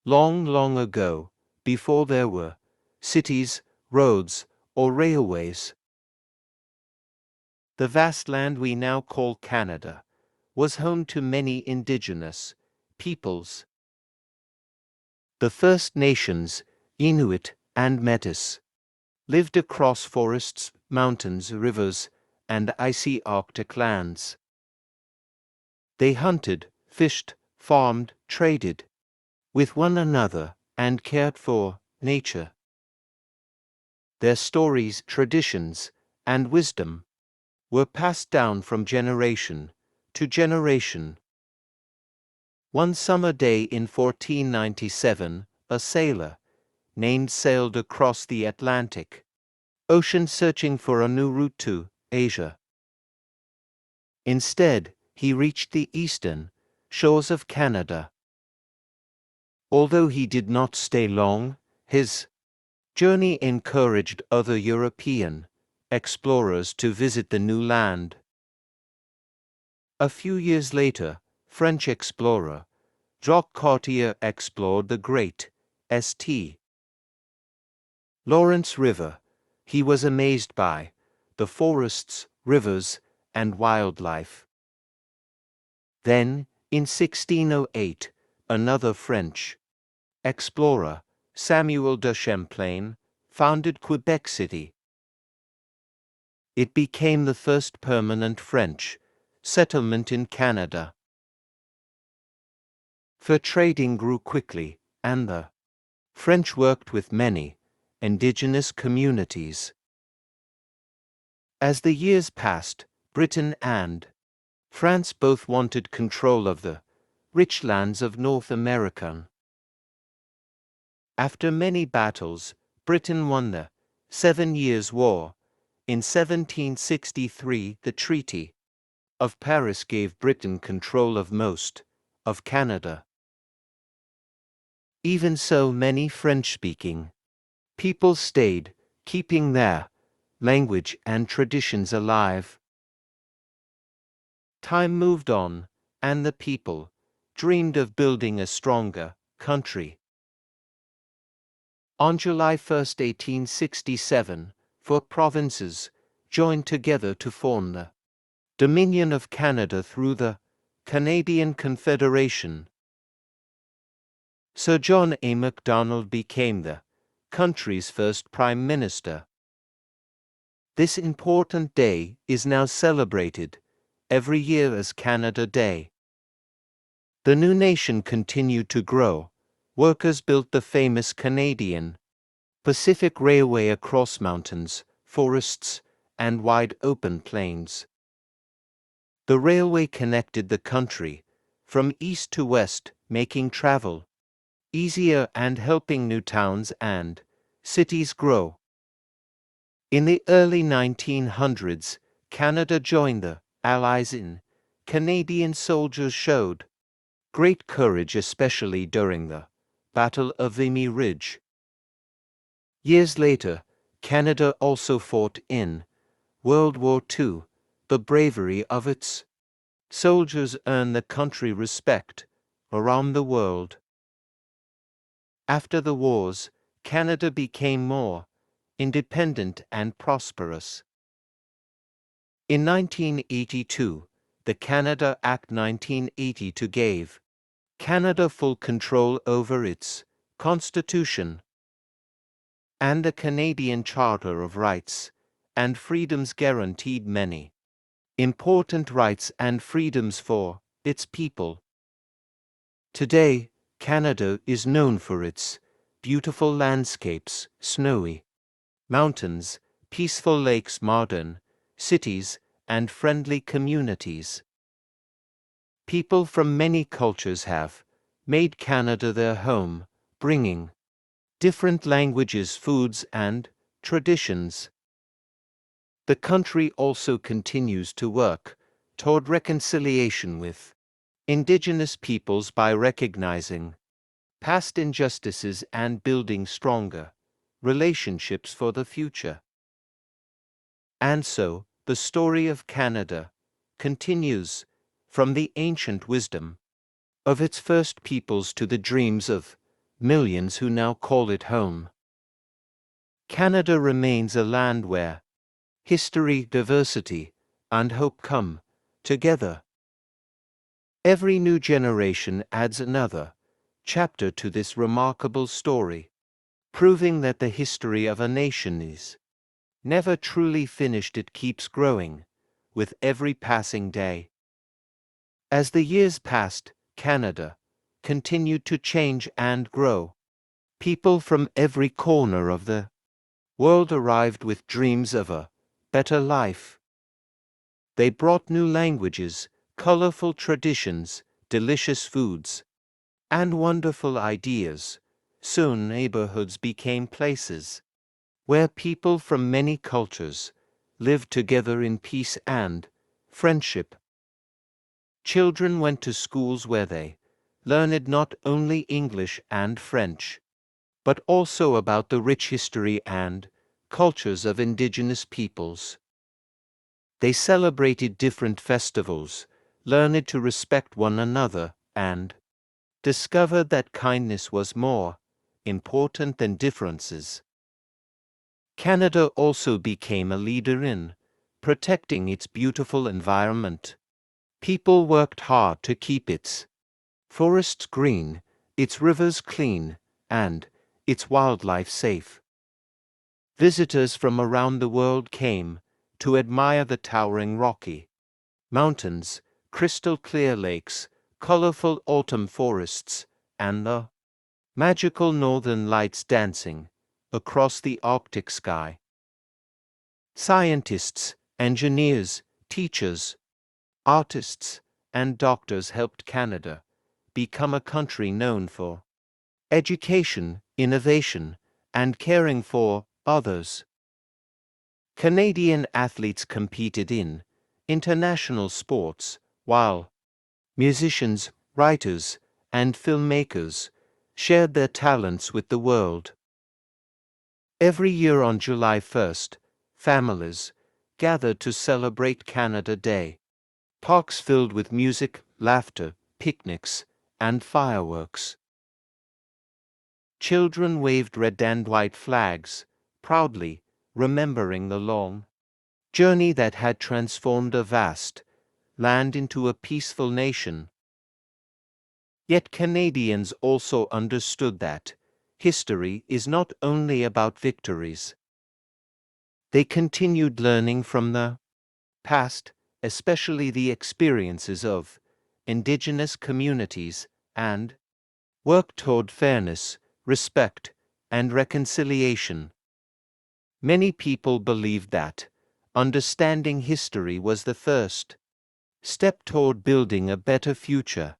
Long, long ago, before there were cities, roads, or railways, the vast land we now call Canada was home to many indigenous peoples. The First Nations, Inuit and Métis, lived across forests, mountains, rivers, and icy Arctic lands. They hunted, fished, farmed, traded with one another, and cared for nature. Their stories, traditions, and wisdom were passed down from generation to generation. One summer day in 1497, a sailor named sailed across the Atlantic Ocean searching for a new route to Asia. Instead, he reached the eastern shores of Canada. Although he did not stay long, his journey encouraged other European explorers to visit the new land. A few years later, French explorer Jacques Cartier explored the great St. Lawrence River. He was amazed by the forests, rivers, and wildlife. Then, in 1608, another French explorer, Samuel de Champlain, founded Quebec City. It became the first permanent French settlement in Canada. Fur trading grew quickly, and the French worked with many indigenous communities. As the years passed, Britain and France both wanted control of the rich lands of North America. After many battles, Britain won the 7 Years' War. In 1763, the Treaty of Paris gave Britain control of most of Canada. Even so, many French-speaking people stayed, keeping their language and traditions alive. Time moved on, and the people dreamed of building a stronger country. On July 1, 1867, 4 provinces joined together to form the Dominion of Canada through the Canadian Confederation. Sir John A. Macdonald became the country's first Prime Minister. This important day is now celebrated every year as Canada Day. The new nation continued to grow. Workers built the famous Canadian Pacific Railway across mountains, forests, and wide open plains. The railway connected the country from east to west, making travel easier and helping new towns and cities grow. In the early 1900s, Canada joined the Allies in. Canadian soldiers showed great courage, especially during the Battle of Vimy Ridge. Years later, Canada also fought in World War II. The bravery of its soldiers earned the country respect around the world. After the wars, Canada became more independent and prosperous. In 1982, the Canada Act 1982 gave Canada full control over its constitution, and the Canadian Charter of Rights and Freedoms guaranteed many important rights and freedoms for its people. Today, Canada is known for its beautiful landscapes, snowy mountains, peaceful lakes, modern cities, and friendly communities. People from many cultures have made Canada their home, bringing different languages, foods, and traditions. The country also continues to work toward reconciliation with Indigenous peoples by recognizing past injustices and building stronger relationships for the future. And so, the story of Canada continues from the ancient wisdom of its first peoples to the dreams of millions who now call it home. Canada remains a land where history, diversity, and hope come together. Every new generation adds another chapter to this remarkable story, proving that the history of a nation is never truly finished. It keeps growing with every passing day. As the years passed, Canada continued to change and grow. People from every corner of the world arrived with dreams of a better life. They brought new languages, colorful traditions, delicious foods, and wonderful ideas. Soon neighborhoods became places where people from many cultures lived together in peace and friendship. Children went to schools where they learned not only English and French, but also about the rich history and cultures of indigenous peoples. They celebrated different festivals, learned to respect one another, and discovered that kindness was more important than differences. Canada also became a leader in protecting its beautiful environment. People worked hard to keep its forests green, its rivers clean, and its wildlife safe. Visitors from around the world came to admire the towering Rocky Mountains, crystal clear lakes, colorful autumn forests, and the magical northern lights dancing across the Arctic sky. Scientists, engineers, teachers, artists, and doctors helped Canada become a country known for education, innovation, and caring for others. Canadian athletes competed in international sports, while musicians, writers, and filmmakers shared their talents with the world. Every year on July 1st, families gathered to celebrate Canada Day. Parks filled with music, laughter, picnics, and fireworks. Children waved red and white flags, proudly remembering the long journey that had transformed a vast land into a peaceful nation. Yet Canadians also understood that history is not only about victories. They continued learning from the past, especially the experiences of indigenous communities, and worked toward fairness, respect, and reconciliation. Many people believed that understanding history was the first step toward building a better future.